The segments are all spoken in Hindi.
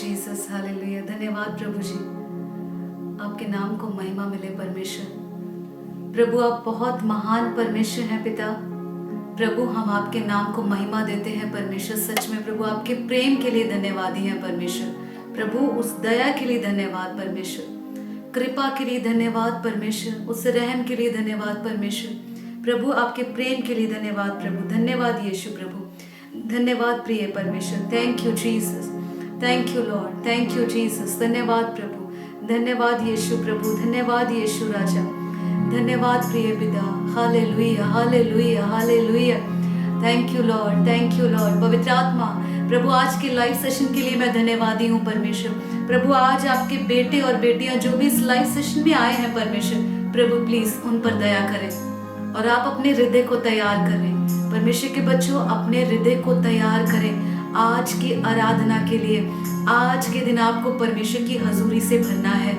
Jesus, hallelujah. धन्यवाद प्रभु जी, आपके नाम को महिमा मिले परमेश्वर। प्रभु आप बहुत महान परमेश्वर हैं पिता। प्रभु हम आपके नाम को महिमा देते हैं परमेश्वर। सच में प्रभु आपके प्रेम के लिए धन्यवादी हैं परमेश्वर। प्रभु उस दया के लिए धन्यवाद परमेश्वर, कृपा के लिए धन्यवाद परमेश्वर, उस रहम के लिए धन्यवाद परमेश्वर। प्रभु आपके प्रेम के लिए धन्यवाद प्रभु। धन्यवाद यीशु प्रभु, धन्यवाद प्रिय परमेश्वर। Thank you Jesus, thank you Lord, thank you Jesus. धन्यवाद प्रभु, धन्यवाद यीशु प्रभु, धन्यवाद यीशु राजा, धन्यवाद प्रिय पिता। Hallelujah, hallelujah, hallelujah. Thank you Lord, thank you Lord. पवित्र आत्मा प्रभु आज के लाइव सेशन के लिए मैं धन्यवादी हूँ परमेश्वर। प्रभु आज आपके बेटे और बेटियां जो भी इस लाइव सेशन में आए हैं परमेश्वर, प्रभु प्लीज उन पर दया करें और आप अपने हृदय को तैयार करें। परमेश्वर के बच्चों, अपने हृदय को तैयार करें आज की आराधना के लिए। आज के दिन आपको परमेश्वर की हजूरी से भरना है।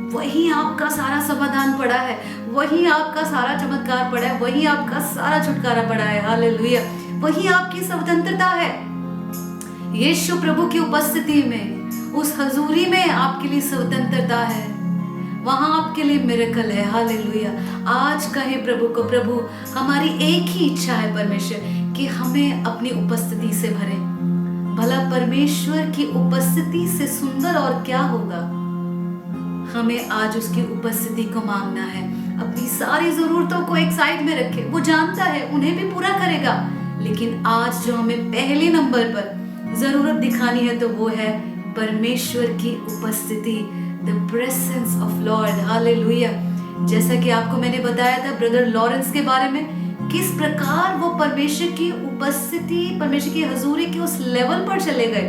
वही आपका सारा समाधान पड़ा है, वही आपका सारा चमत्कार पड़ा है, वही आपका सारा छुटकारा पड़ा है। हालेलुया, वही आपकी स्वतंत्रता है। यीशु प्रभु की उपस्थिति में, उस हजूरी में आपके लिए स्वतंत्रता है, वहां आपके लिए मिरेकल है। हालेलुया। आज कहे प्रभु को, प्रभु हमारी एक ही इच्छा है परमेश्वर कि हमें अपनी उपस्थिति से भरे। भला परमेश्वर की उपस्थिति से सुंदर और क्या होगा। हमें आज उसकी उपस्थिति को मांगना है। अपनी सारी जरूरतों को एक साइड में रखे, वो जानता है उन्हें भी पूरा करेगा। लेकिन आज जो हमें पहले नंबर पर जरूरत दिखानी है तो वो है परमेश्वर की उपस्थिति, the presence of Lord. Hallelujah. जैसा कि आपको मैंने बताया था ब्रदर लॉरेंस के बारे में, किस प्रकार वो परमेश्वर की उपस्थिति, परमेश्वर की हजूरी के उस लेवल पर चले गए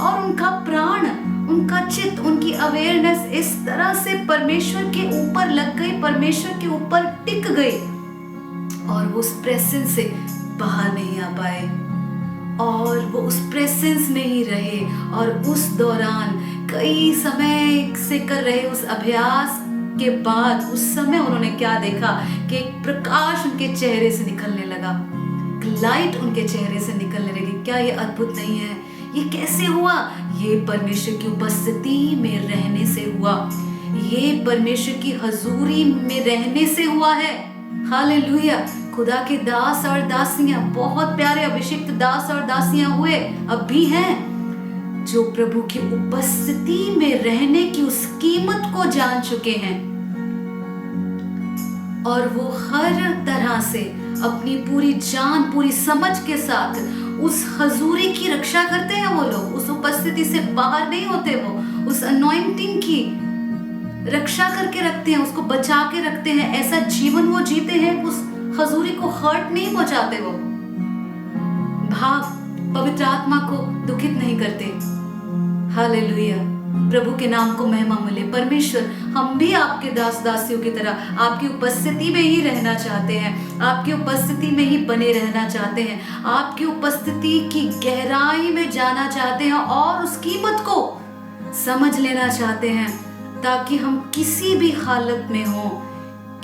और उनका प्राण, उनका चित्त, उनकी अवेयरनेस इस तरह से परमेश्वर के ऊपर लग गई, परमेश्वर के ऊपर टिक गई और वो उस प्रेजेंस से बाहर नहीं आ पाए और वो उस प्रेजेंस में ही रहे। और उस दौरान कई समय से कर रहे उस अभ्यास के बाद उस समय उन्होंने क्या देखा कि एक प्रकाश उनके चेहरे से निकलने लगा, लाइट उनके चेहरे से निकलने लगी। क्या ये अद्भुत नहीं है? ये कैसे हुआ? ये परमेश्वर की उपस्थिति में रहने से हुआ, ये परमेश्वर की हजूरी में रहने से हुआ है। हालेलुया। खुदा के दास और दासियां, बहुत प्यारे अभिषिक्त दास और दासियां हुए, अब भी हैं, जो प्रभु की उपस्थिति में रहने की उस कीमत को जान चुके हैं और वो हर तरह से अपनी पूरी जान, पूरी समझ के साथ उस हजूरी की रक्षा करते हैं। वो लोग उस उपस्थिति से बाहर नहीं होते, वो उस अनॉइंटिंग की रक्षा करके रखते हैं, उसको बचा के रखते हैं। ऐसा जीवन वो जीते हैं, उस हजूरी को हर्ट नहीं पहुंचाते, वो भाव पवित्र आत्मा को दुखित नहीं करते। हालेलुया। प्रभु के नाम को महिमा मिले। परमेश्वर, हम भी आपके दास दासियों की तरह आपकी उपस्थिति में ही रहना चाहते हैं, आपकी उपस्थिति में ही बने रहना चाहते हैं, आपकी उपस्थिति की गहराई में जाना चाहते हैं और उस कीमत को समझ लेना चाहते हैं, ताकि हम किसी भी हालत में हो,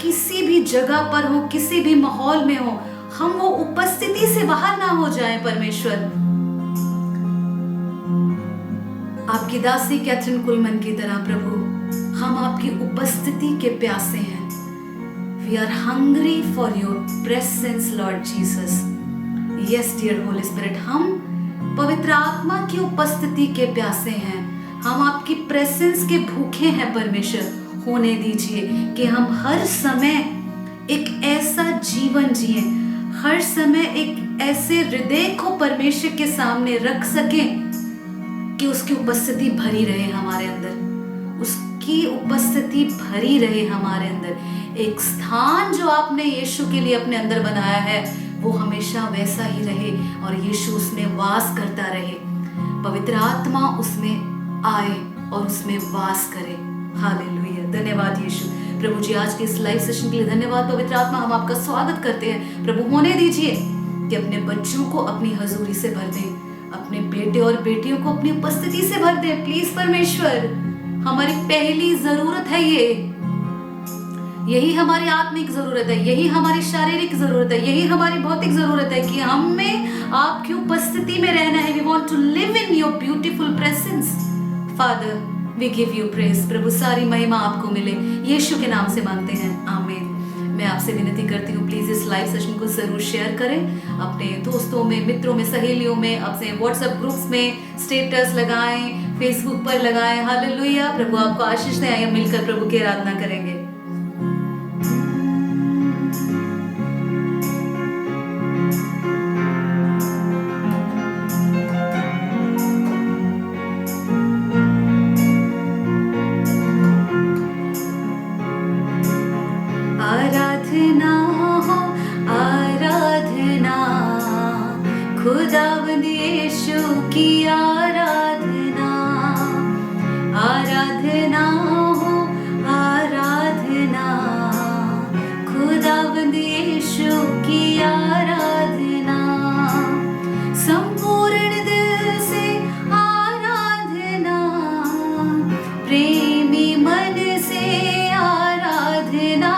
किसी भी जगह पर हो, किसी भी माहौल में हो, हम वो उपस्थिति से बाहर ना हो जाएं। परमेश्वर, आपकी दासी कैथरीन कुलमन की तरह प्रभु, हम आपकी उपस्थिति के प्यासे हैं। We are hungry for your presence Lord Jesus. Yes dear Holy Spirit, हम पवित्र आत्मा की उपस्थिति के प्यासे हैं, हम आपकी प्रेजेंस के भूखे हैं। परमेश्वर, होने दीजिए कि हम हर समय एक ऐसा जीवन जिए, हर समय एक ऐसे हृदय को परमेश्वर के सामने रख सकें कि उसकी उपस्थिति भरी रहे हमारे अंदर, उसकी उपस्थिति भरी रहे हमारे अंदर। एक स्थान जो आपने यीशु के लिए अपने अंदर बनाया है, वो हमेशा वैसा ही रहे और यीशु उसमें वास करता रहे। पवित्र आत्मा उसमें आए और उसमें वास करे। हालेलुया। धन्यवाद यीशु। प्रभु जी, आज के इस लाइव सेशन के लिए धन्यवाद। पवित्र आत्मा, हम आपका स्वागत करते हैं। प्रभु, होने दीजिए कि अपने बच्चों को अपनी हजूरी से भर दें, अपने बेटे और बेटियों को अपनी उपस्थिति से भर दे। प्लीज परमेश्वर, हमारी पहली जरूरत है यही हमारी आत्मिक जरूरत है, यही हमारी शारीरिक जरूरत है, यही हमारी भौतिक जरूरत है कि हमें आपकी उपस्थिति में रहना है। We want to live in your beautiful presence. Father we give you praise. प्रभु सारी महिमा आपको मिले, यीशु के नाम से मांगते हैं, आमीन। मैं आपसे विनती करती हूँ प्लीज इस लाइव सेशन को जरूर शेयर करें अपने दोस्तों में, मित्रों में, सहेलियों में, अपने व्हाट्सएप ग्रुप्स में स्टेटस लगाएं, फेसबुक पर लगाएं। हालेलुया। प्रभु आपको आशीष दें। आइए मिलकर प्रभु की आराधना करेंगे। आराधना हो आराधना, खुदावंद यीशु की आराधना। आराधना हो आराधना, खुदावंद यीशु की आराधना। संपूर्ण दिल से आराधना, प्रेमी मन से आराधना।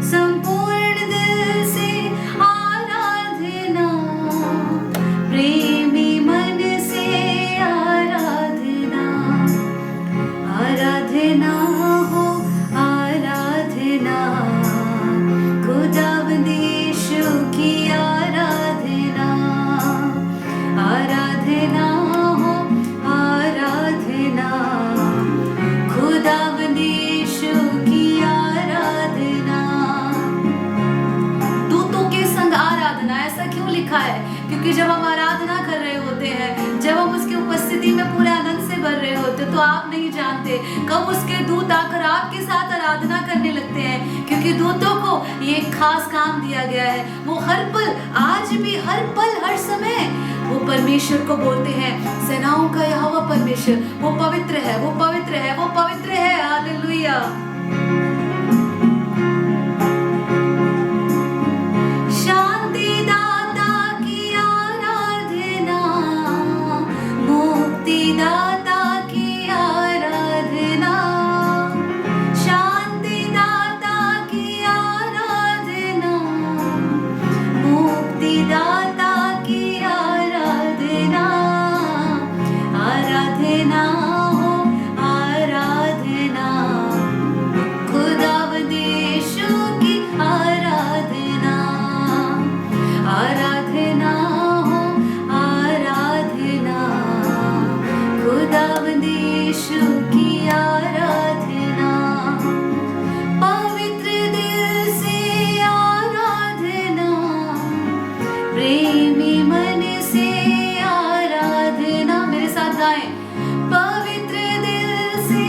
संपूर्ण दिल से आराधना, प्रेमी मन से आराधना। आराधना हो आराधना, खुदावंद यीशु की आराधना। आराधना हो आराधना, खुदावंद यीशु की आराधना। दूतों के संग आराधना, ऐसा क्यों लिखा है? क्योंकि जब हम आराधना कर रहे होते हैं, जब हम उसकी उपस्थिति में पूरे आनंद से भर रहे होते, तो आप नहीं जानते कब उसके दूत आकर आपके साथ आराधना करने लगते हैं। क्योंकि दूतों को ये एक खास काम दिया गया है। वो हर पल, आज भी हर पल, हर समय वो परमेश्वर को बोलते हैं, सेनाओं का यहोवा परमेश्वर वो पवित्र है, वो पवित्र है, वो पवित्र है। हालेलुया। शांति दाता की आराधना, मुक्ति दाता की आराधना। शांति दाता की आराधना, मुक्ति दाता की आराधना। आराधना हो आराधना, खुदावंद यीशु की आराधना। आराधना हो आराधना, खुदावंद यीशु की आराधना। पवित्र दिल से आराधना, प्रेमी मन से आराधना। मेरे साथ गाएं, पवित्र दिल से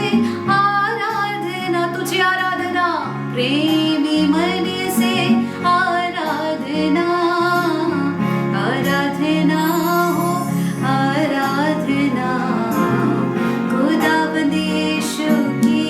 आराधना, तुझे आराधना, प्रेमी मन से आराधना। आराधना हो आराधना, खुदावंद यीशु की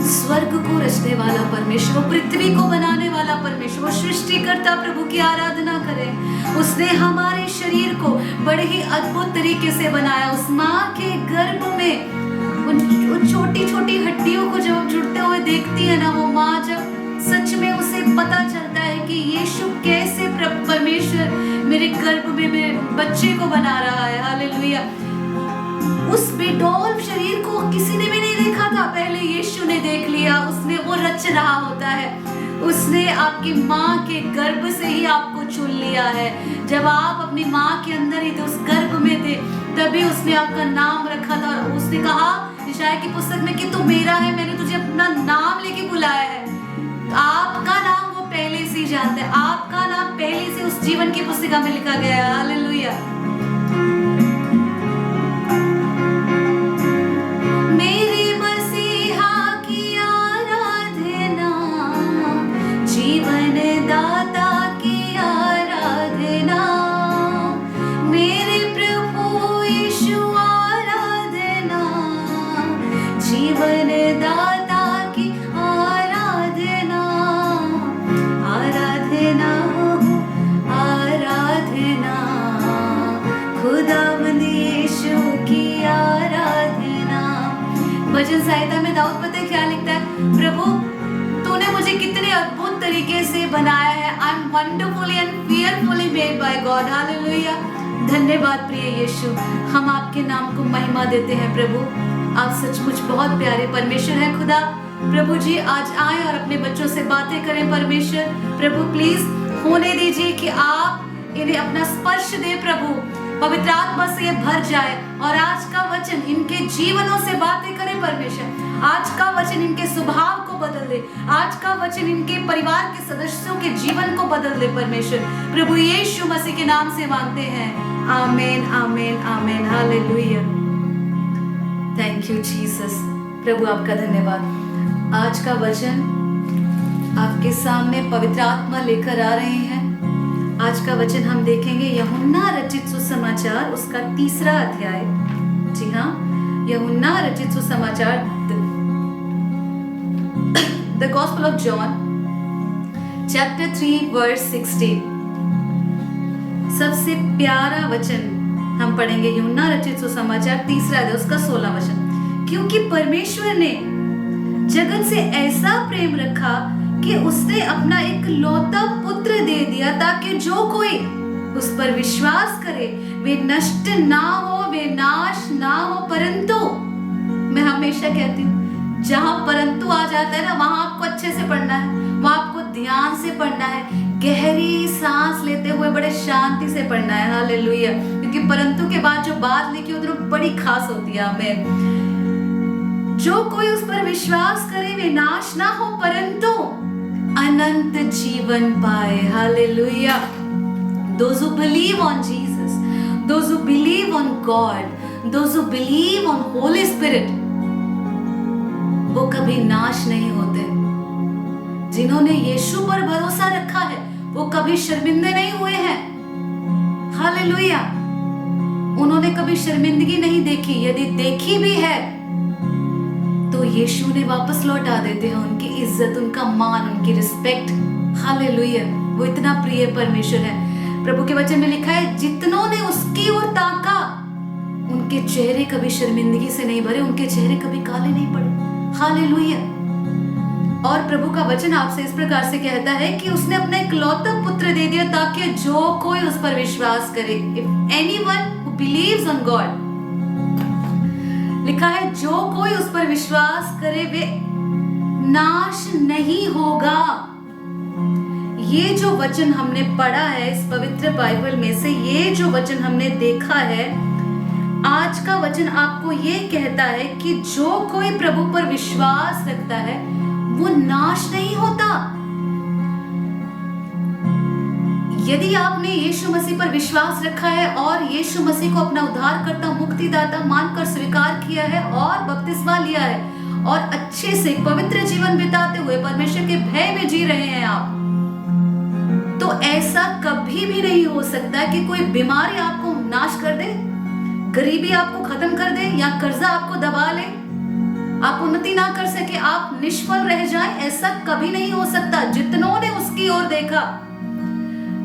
स्वर्ग को रचने वाला परमेश्वर, वो पृथ्वी को बनाने वाला परमेश्वर, वो सृष्टिकर्ता प्रभु की आराधना करें। उसने हमारे शरीर को बड़े ही अद्भुत तरीके से बनाया। उस माँ के गर्भ में उन छोटी छोटी हड्डियों को जब जुड़ते हुए देखती है ना वो माँ, जब सच में उसे पता चलता है कि यीशु कैसे परमेश्वर मेरे गर्भ में मेरे बच्चे को बना रहा है। हालेलुया। उस बेडौल शरीर को किसी ने भी नहीं देखा था, पहले यीशु ने देख लिया। उसने वो रच रहा होता है, उसने आपकी माँ के गर्भ से ही आपको चुन लिया है। जब आप अपनी माँ के अंदर ही थे, उस गर्भ में थे, तभी उसने आपका नाम रखा था। उसने कहा यशायाह की पुस्तक में कि तू मेरा है, मैंने तुझे अपना नाम लेके बुलाया है। आपका नाम वो पहले से ही जानते हैं, आपका नाम पहले से उस जीवन की पुस्तिका में लिखा गया है। हालेलुया। मेरे मसीहा की आराधना, जीवन दाता की आराधना, मेरे प्रभु यीशु आराधना, जीवन दाता की आराधना, आराधना आराधना, खुदावंद यीशु की आराधना। भजन संहिता में दाऊद पता है क्या लिखता है? प्रभु तूने मुझे कितने अद्भुत तरीके से बनाया है। I am wonderfully and fearfully made by God। Hallelujah. धन्यवाद प्रिय यीशु, हम आपके नाम को महिमा देते हैं प्रभु। आप सचमुच बहुत प्यारे परमेश्वर है खुदा। प्रभु जी आज आए और अपने बच्चों से बातें करें परमेश्वर। प्रभु प्लीज होने दीजिए कि आप इन्हें अपना स्पर्श दे प्रभु, पवित्र आत्मा से ये भर जाए और आज का वचन इनके जीवनों से बातें करे परमेश्वर। आज का वचन इनके स्वभाव को बदल दे, आज का वचन इनके परिवार के सदस्यों के जीवन को बदल दे परमेश्वर। प्रभु यीशु मसीह के नाम से मांगते हैं, आमीन आमीन आमीन। हालेलुया। Thank you Jesus. प्रभु आपका धन्यवाद। आज का वचन आपके सामने पवित्र आत्मा लेकर आ रहे हैं। आज का वचन हम देखेंगे यूहन्ना रचित सुसमाचार, उसका 3रा अध्याय। जी हाँ, यूहन्ना रचित सुसमाचार, the gospel of John chapter 3 verse 16। सबसे प्यारा वचन हम पढ़ेंगे यूहन्ना रचित सुसमाचार 3रा अध्याय, उसका 16वां वचन। क्योंकि परमेश्वर ने जगत से ऐसा प्रेम रखा कि उसने अपना एक लौता पुत्र दे दिया, ताकि जो कोई उस पर विश्वास करे वे नष्ट ना हो, वे नाश ना हो, परंतु, मैं हमेशा कहती हूँ जहां परंतु आ जाता है ना, वहां आपको अच्छे से पढ़ना है, वहां आपको ध्यान से पढ़ना है, गहरी सांस लेते हुए बड़े शांति से पढ़ना है। हालेलुया। क्योंकि परंतु के बाद जो बात लिखी होती है वो बड़ी खास होती है। आमीन। जो कोई उस पर विश्वास करे वे नाश ना हो, परंतु अनंत जीवन पाए। Hallelujah. Those who believe on Jesus, those who believe on God, those who believe on Holy Spirit, वो कभी नाश नहीं होते। जिन्होंने यीशु पर भरोसा रखा है वो कभी शर्मिंदे नहीं हुए हैं। हालेलुया। उन्होंने कभी शर्मिंदगी नहीं देखी, यदि देखी भी है तो यीशु ने वापस लौटा देते हैं उनकी इज्जत, उनका मान, उनकी रिस्पेक्ट। हालेलुया। वो इतना प्रिय परमेश्वर है। प्रभु के वचन में लिखा है, जितनों ने उसकी ओर ताका उनके चेहरे कभी शर्मिंदगी से नहीं भरे, उनके चेहरे कभी काले नहीं पड़े। हालेलुया। और प्रभु का वचन आपसे इस प्रकार से कहता है कि उसने अपना इकलौता पुत्र दे दिया, ताकि जो कोई उस पर विश्वास करे, if anyone who believes on God, लिखा है जो कोई उस पर विश्वास करे वे नाश नहीं होगा। ये जो वचन हमने पढ़ा है इस पवित्र बाइबल में से, ये जो वचन हमने देखा है, आज का वचन आपको ये कहता है कि जो कोई प्रभु पर विश्वास रखता है वो नाश नहीं होता। यदि आपने यीशु मसीह पर विश्वास रखा है और यीशु मसीह को अपना उद्धारकर्ता, मुक्तिदाता मानकर स्वीकार किया है और बपतिस्मा लिया है और अच्छे से पवित्र जीवन बिताते हुए परमेश्वर के भय में जी रहे हैं आप, तो ऐसा कभी भी नहीं हो सकता कि कोई बीमारी आपको नाश कर दे, गरीबी आपको खत्म कर दे या कर्जा आपको दबा ले। आप उन्नति ना कर सके, आप निष्फल रह जाएं, ऐसा कभी नहीं हो सकता। जितनों ने उसकी ओर देखा,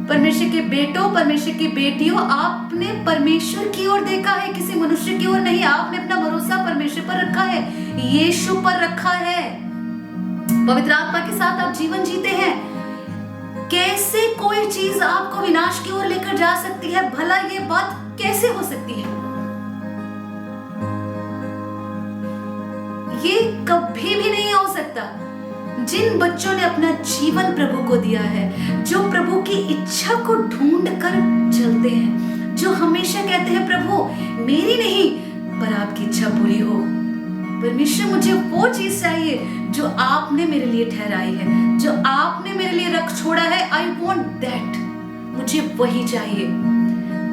परमेश्वर के बेटों, परमेश्वर की बेटियों, आपने परमेश्वर की ओर देखा है, किसी मनुष्य की ओर नहीं। आपने अपना भरोसा परमेश्वर पर रखा है, यीशु पर रखा है। पवित्र आत्मा के साथ आप जीवन जीते हैं। कैसे कोई चीज आपको विनाश की ओर लेकर जा सकती है? भला ये बात कैसे हो सकती है? ये कभी भी नहीं हो सकता। जिन बच्चों ने अपना जीवन प्रभु को दिया है, जो प्रभु की इच्छा को ढूंढ कर चलते हैं, जो हमेशा कहते हैं प्रभु मेरी नहीं पर आपकी इच्छा पूरी हो। परमेश्वर मुझे वो चीज चाहिए जो आपने मेरे लिए ठहराई है, जो आपने मेरे लिए रख छोड़ा है। आई वॉन्ट दैट, मुझे वही चाहिए।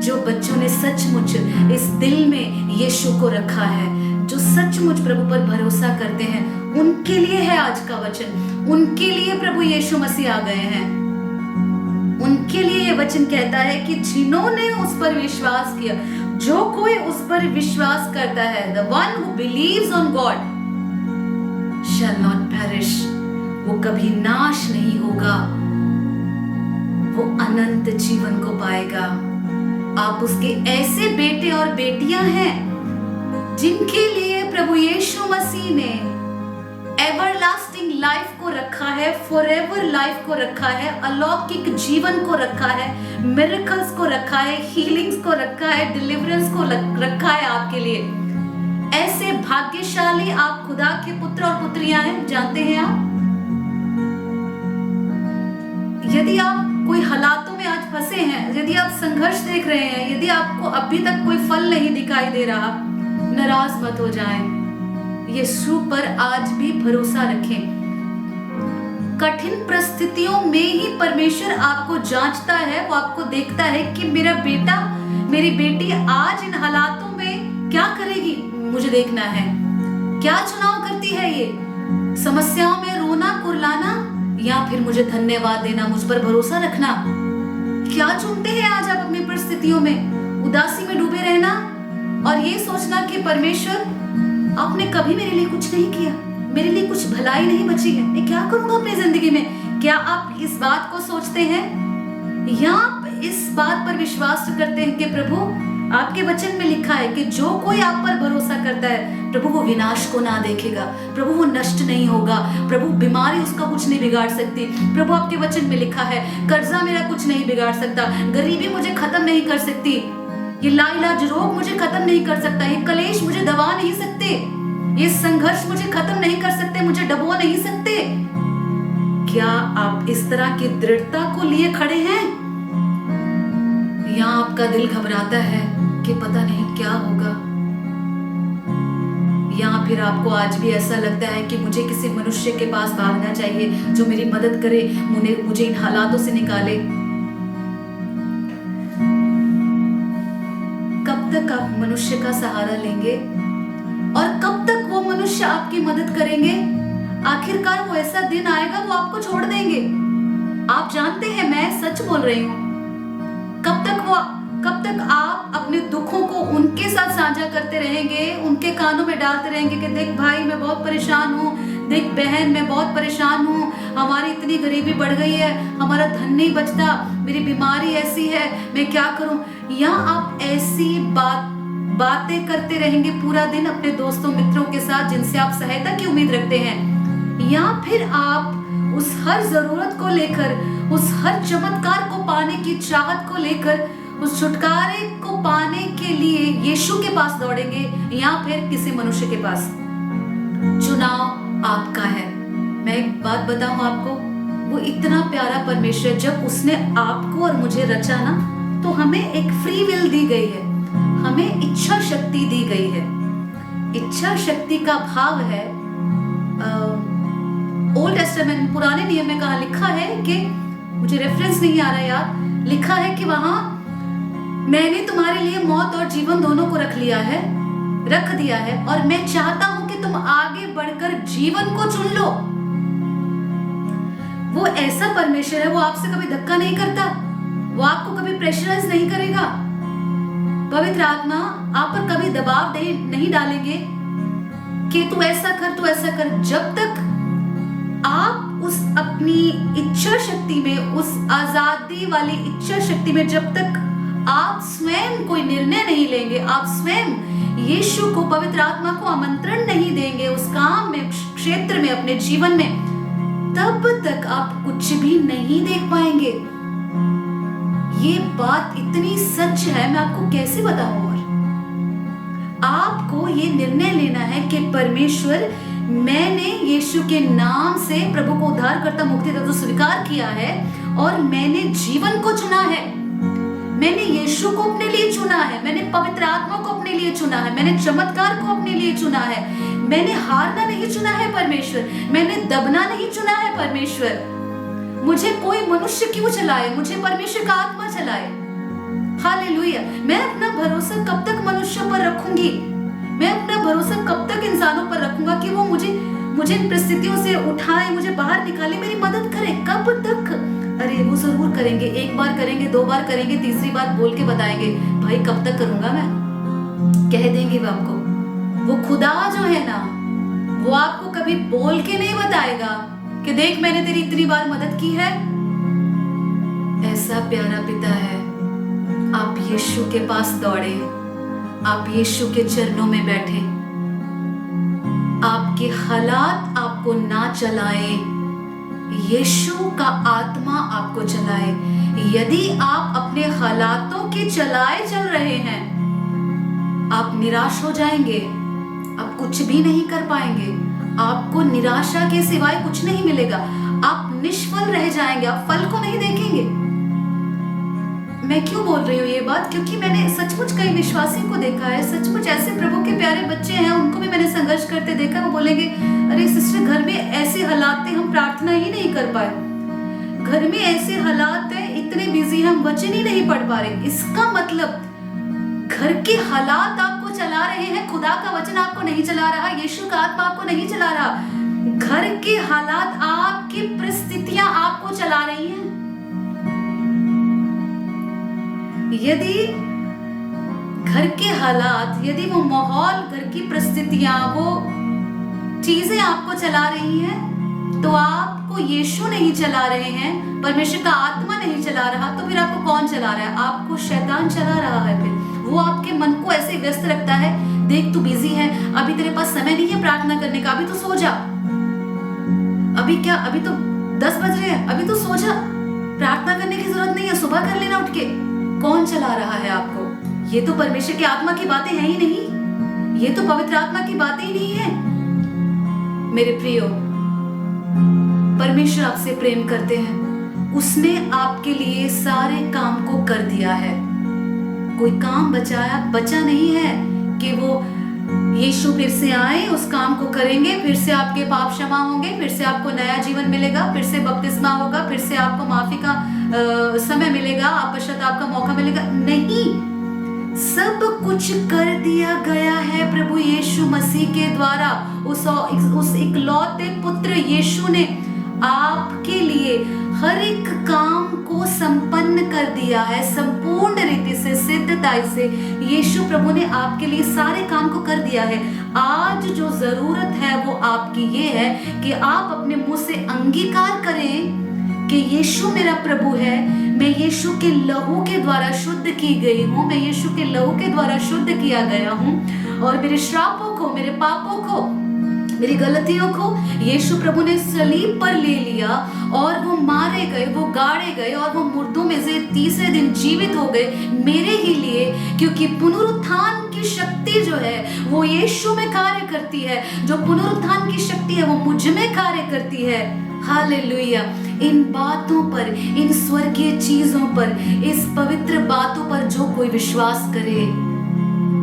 जो बच्चों ने सचमुच इस दिल में यीशु को रखा है, जो सचमुच प्रभु पर भरोसा करते हैं, उनके लिए है आज का वचन। उनके लिए प्रभु यीशु मसीह आ गए हैं। उनके लिए ये वचन कहता है कि जिन्होंने उस पर विश्वास किया, जो कोई उस पर विश्वास करता है, the one who believes on God shall not perish, वो कभी नाश नहीं होगा, वो अनंत जीवन को पाएगा। आप उसके ऐसे बेटे और बेटियां हैं जिनके लिए प्रभु यीशु मसीह ने एवरलास्टिंग लाइफ को रखा है, फॉरएवर लाइफ को रखा है, अलौकिक जीवन को रखा है, मिरेकल्स को रखा है, हीलिंग्स को रखा है, डिलीवरेंस को रखा है आपके लिए। ऐसे भाग्यशाली आप खुदा के पुत्र और पुत्रियां हैं। जानते हैं आप, यदि आप कोई हालातों में आज फंसे हैं, यदि आप संघर्ष देख रहे हैं, यदि आपको अभी तक कोई फल नहीं दिखाई दे रहा, नाराज मत हो जाएं। यीशु पर आज भी भरोसा रखें। कठिन परिस्थितियों में ही परमेश्वर आपको जांचता है, वो आपको देखता है कि मेरा बेटा, मेरी बेटी आज इन हालातों में क्या करेगी, मुझे देखना है। क्या चुनाव करती है ये? समस्याओं में रोना कुर्लाना या फिर मुझे धन्यवाद देना, मुझ पर भरोसा रखना? क्या चुनते हैं आज आप अपनी परिस्थितियों में? उदासी में डूबे रहना और ये सोचना कि परमेश्वर आपने कभी मेरे लिए कुछ नहीं किया, मेरे लिए कुछ भलाई नहीं बची है, मैं क्या करूंगा अपनी जिंदगी में? क्या आप इस बात को सोचते हैं या आप इस बात पर विश्वास करते हैं कि प्रभु आपके वचन में लिखा है कि जो कोई आप पर भरोसा करता है, प्रभु वो विनाश को ना देखेगा, प्रभु वो नष्ट नहीं होगा, प्रभु बीमारी उसका कुछ नहीं बिगाड़ सकती। प्रभु आपके वचन में लिखा है कर्जा मेरा कुछ नहीं बिगाड़ सकता, गरीबी मुझे खत्म नहीं कर सकती, ये लाइलाज रोग मुझे खत्म नहीं कर सकता, ये कलेश मुझे दबा नहीं सकते, ये संघर्ष मुझे खत्म नहीं कर सकते, मुझे डबो नहीं सकते। क्या आप इस तरह की दृढ़ता को लिए खड़े हैं या आपका दिल घबराता है कि पता नहीं क्या होगा? या फिर आपको आज भी ऐसा लगता है कि मुझे किसी मनुष्य के पास भागना चाहिए जो मेरी मदद करे, मुझे इन हालातों से निकाले? कब तक आप मनुष्य का सहारा लेंगे और कब तक वो मनुष्य आपकी मदद करेंगे? आखिरकार वो ऐसा दिन आएगा वो आपको छोड़ देंगे। आप जानते हैं, मैं सच बोल रही हूँ। कब तक आप अपने दुखों को उनके साथ साझा करते रहेंगे, उनके कानों में डालते रहेंगे कि देख भाई मैं बहुत परेशान हूँ, देख बहन मैं बहुत परेशान हूँ, हमारी इतनी गरीबी बढ़ गई है, हमारा धन नहीं बचता, मेरी बीमारी ऐसी है, मैं क्या करूँ? या आप ऐसी बातें करते रहेंगे पूरा दिन अपने दोस्तों मित्रों के साथ जिनसे आप सहायता की उम्मीद रखते हैं? या फिर आप उस हर जरूरत को लेकर, उस हर चमत्कार को पाने की चाहत को लेकर, उस छुटकारे को पाने के लिए यीशु के पास दौड़ेंगे या फिर किसी मनुष्य के पास? चुनाव आपका है। मैं एक बात बताऊं आपको, वो इतना प्यारा परमेश्वर, जब उसने आपको और मुझे रचा ना, तो हमें एक फ्री विल दी गई है, हमें इच्छा शक्ति दी गई है। इच्छा शक्ति का भाव है, ओल्ड टेस्टामेंट पुराने नियम में कहा लिखा है कि, मुझे रेफरेंस नहीं आ रहा यार, लिखा है कि वहां मैंने तुम्हारे लिए मौत और जीवन दोनों को रख दिया है और मैं चाहता हूं कि तुम आगे बढ़कर जीवन को चुन लो। वो ऐसा परमेश्वर है, वो आपसे कभी धक्का नहीं करता, वो आपको कभी प्रेशराइज नहीं करेगा। पवित्र आत्मा आप पर कभी दबाव नहीं डालेंगे कि तू ऐसा कर, तू ऐसा कर। जब तक आप उस अपनी इच्छा शक्ति में, उस आजादी वाली इच्छा शक्ति में जब तक आप स्वयं कोई निर्णय नहीं लेंगे, आप स्वयं यीशु को, पवित्र आत्मा को आमंत्रण नहीं देंगे उस काम में, क्षेत्र में, अपने जीवन में, तब तक आप कुछ भी नहीं देख पाएंगे। ये बात इतनी सच है, मैं आपको कैसे बताऊं। और आपको ये निर्णय लेना है कि परमेश्वर, मैंने यीशु के नाम से प्रभु को उद्धारकर्ता, मुक्तिदाता स्वीकार किया है और मैंने जीवन को चुना है। मैंने यीशु को अपने लिए चुना है, मैंने पवित्र आत्मा को अपने लिए चुना है, मैंने चमत्कार को अपने लिए चुना है। मैंने हारना नहीं चुना है परमेश्वर, मैंने दबना नहीं चुना है परमेश्वर। मुझे कोई मनुष्य क्यों चलाए, मुझे परमेश्वर का आत्मा चलाए। हालेलुया। मैं अपना भरोसा कब तक मनुष्यों पर रखूंगी, मैं अपना भरोसा कब तक इंसानों पर रखूंगा कि वो मुझे इन परिस्थितियों से उठाए, मुझे बाहर निकाले, मेरी मदद करे। कब तक? अरे वो जरूर करेंगे, एक बार करेंगे, दो बार करेंगे, तीसरी बार बोल के बताएंगे, भाई कब तक करूंगा मैं, कह देंगे वो आपको। वो खुदा जो है ना, वो आपको कभी बोल के नहीं बताएगा कि देख मैंने तेरी इतनी बार मदद की है। ऐसा प्यारा पिता है। आप यीशु के पास दौड़े, आप यीशु के चरणों में बैठे, आपके हालात आपको ना चलाए, यीशु का आत्मा आपको चलाए। यदि आप अपने हालातों के चलाए चल रहे हैं, आप निराश हो जाएंगे, आप कुछ भी नहीं कर पाएंगे, आपको निराशा के सिवाय कुछ नहीं मिलेगा, आप निष्फल रह जाएंगे, आप फल को नहीं देखेंगे। मैं क्यों बोल रही हूँ ये बात? क्योंकि मैंने सचमुच कई विश्वासियों को देखा है, सचमुच ऐसे प्रभु के प्यारे बच्चे हैं, उनको भी मैंने संघर्ष करते देखा। वो बोलेंगे, अरे सिस्टर घर में ऐसे हालात थे, हम प्रार्थना ही नहीं कर पाए, घर में ऐसे हालात है, इतने बिजी हम वचन ही नहीं पढ़ पा रहे। इसका मतलब घर के हालात आपको चला रहे हैं, खुदा का वचन आपको नहीं चला रहा, यीशु का आत्मा आपको नहीं चला रहा। घर के हालात, आपकी परिस्थितियां आपको चला रही हैं। यदि घर के हालात, यदि वो माहौल, घर की परिस्थितियां, वो चीजें आपको चला रही हैं, तो आपको यीशु नहीं चला रहे हैं, परमेश्वर का आत्मा नहीं चला रहा, तो फिर आपको कौन चला रहा है? आपको शैतान चला रहा है। फिर वो आपके मन को ऐसे व्यस्त रखता है, देख तू बिजी है, अभी तेरे पास समय नहीं है प्रार्थना करने का, अभी तो सो जा, अभी क्या, अभी तो 10 बज रहे हैं, अभी तो सो जा, प्रार्थना करने की जरूरत नहीं है, सुबह कर लेना उठ के। कौन चला रहा है आपको? ये तो परमेश्वर की आत्मा की बातें हैं ही नहीं, ये तो पवित्र आत्मा की बातें ही नहीं है। मेरे प्रियो, परमेश्वर आपसे प्रेम करते हैं, उसने आपके लिए सारे काम को कर दिया है। कोई काम बचा नहीं है कि वो यीशु फिर से आए, उस काम को करेंगे, फिर से आपके पाप क्षमा होंगे, फिर से आपको नया जीवन मिलेगा, फिर से बपतिस्मा होगा, फिर से आपको माफी का समय मिलेगा, पश्चाताप का मौका मिलेगा। नहीं, सब कुछ कर दिया गया है प्रभु यीशु मसीह के द्वारा। उस इकलौते पुत्र यीशु ने आपके लिए हर एक काम को संपन्न कर दिया है, संपूर्ण रीति से, सिद्धताई से। यीशु प्रभु ने आपके लिए सारे काम को कर दिया है। आज जो जरूरत है वो आपकी ये है कि आप अपने मुंह से अंगीकार करें कि यीशु मेरा प्रभु है, मैं यीशु के लहू के द्वारा शुद्ध की गई हूँ, मैं यीशु के लहू के द्वारा शुद्ध किया गया हूँ, और मेरे श्रापों को, मेरे पापों को, मेरी गलतियों को यीशु प्रभु ने सलीब पर ले लिया, और वो मारे गए, वो गाड़े गए, और वो मुर्दों में से तीसरे दिन जीवित हो गए मेरे ही लिए। क्योंकि पुनरुत्थान की शक्ति जो है वो यीशु में कार्य करती है, जो पुनरुत्थान की शक्ति है वो मुझ में कार्य करती है। हालेलुया। इन बातों पर, इन स्वर्गीय चीजों पर, इस पवित्र बातों पर जो कोई विश्वास करे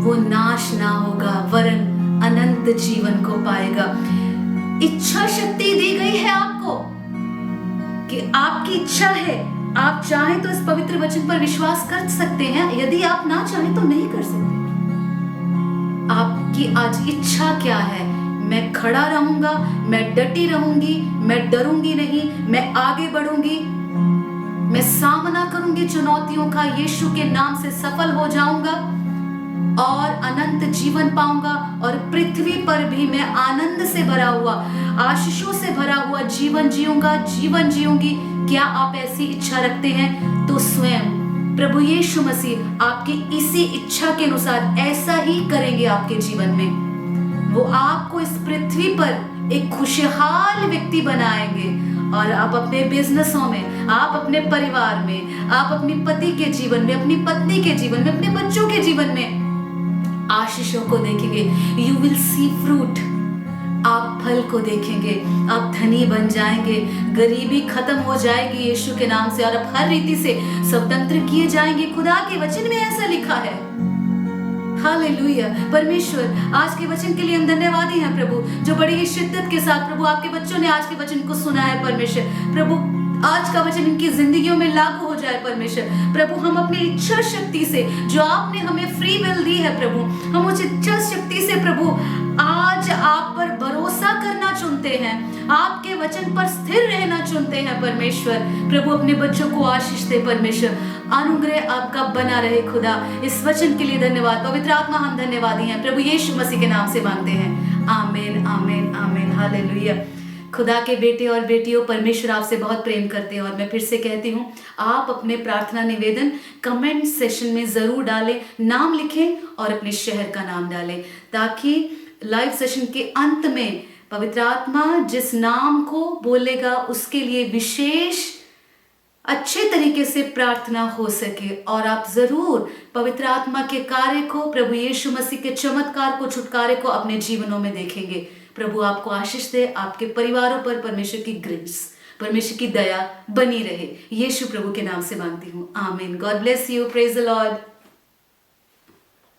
वो नाश ना होगा, वरन अनंत जीवन को पाएगा। इच्छा शक्ति दी गई है आपको कि आपकी इच्छा है, आप चाहें तो इस पवित्र वचन पर विश्वास कर सकते हैं, यदि आप ना चाहें तो नहीं कर सकते। आपकी आज इच्छा क्या है? मैं खड़ा रहूंगा, मैं डटी रहूंगी, मैं डरूंगी नहीं, मैं आगे बढ़ूंगी, मैं सामना करूंगी चुनौतियों का, यीशु के नाम से सफल हो जाऊंगा, और अनंत जीवन पाऊंगा और पृथ्वी पर भी मैं आनंद से भरा हुआ, आशीषों से भरा हुआ जीवन जीऊंगी। क्या आप ऐसी इच्छा रखते हैं? तो स्वयं प्रभु यीशु मसीह आपकी इसी इच्छा के अनुसार ऐसा ही करेंगे आपके जीवन में। वो आपको इस पृथ्वी पर एक खुशहाल व्यक्ति बनाएंगे और आप अपने बिजनेसों में, आप अपने परिवार में, आप अपने पति के जीवन में, अपनी पत्नी के जीवन में, अपने बच्चों के जीवन में आशीषों को देखेंगे। यू विल सी फ्रूट, आप फल को देखेंगे, आप धनी बन जाएंगे, गरीबी खत्म हो जाएगी यीशु के नाम से और आप हर रीति से स्वतंत्र किए जाएंगे। खुदा के वचन में ऐसा लिखा है। हालेलुया। परमेश्वर, आज के वचन के लिए हम धन्यवादी हैं प्रभु, जो बड़ी ही शिद्दत के साथ प्रभु आपके बच्चों ने आज के वचन को सुना है। परमेश्वर प्रभु, आज का वचन इनकी जिंदगियों में लागू हो जाए। परमेश्वर प्रभु, हम अपनी इच्छा शक्ति से जो आपने हमें फ्री विल दी है प्रभु, हम उस इच्छा शक्ति से प्रभु आज आप पर भरोसा करना चुनते हैं, आपके वचन पर स्थिर रहना चुनते हैं। परमेश्वर प्रभु, अपने बच्चों को आशीष दे। परमेश्वर, अनुग्रह आपका बना रहे। खुदा, इस वचन के लिए धन्यवाद। पवित्र आत्मा, हम धन्यवादी हैं प्रभु यीशु मसीह के नाम से मांगते हैं। आमीन, आमीन, आमीन। हालेलुया। खुदा के बेटे और बेटियों, परमेश्वर आपसे बहुत प्रेम करते हैं और मैं फिर से कहती हूँ, आप अपने प्रार्थना निवेदन कमेंट सेशन में जरूर डालें, नाम लिखें और अपने शहर का नाम डालें, ताकि लाइव सेशन के अंत में पवित्र आत्मा जिस नाम को बोलेगा उसके लिए विशेष अच्छे तरीके से प्रार्थना हो सके और आप जरूर पवित्र आत्मा के कार्य को, प्रभु यीशु मसीह के चमत्कार को, छुटकारे को अपने जीवनों में देखेंगे। प्रभु आपको आशीष दे, आपके परिवारों पर परमेश्वर की ग्रेस, परमेश्वर की दया बनी रहे। यीशु प्रभु के नाम से मांगती हूँ, आमीन। God bless you. Praise the Lord.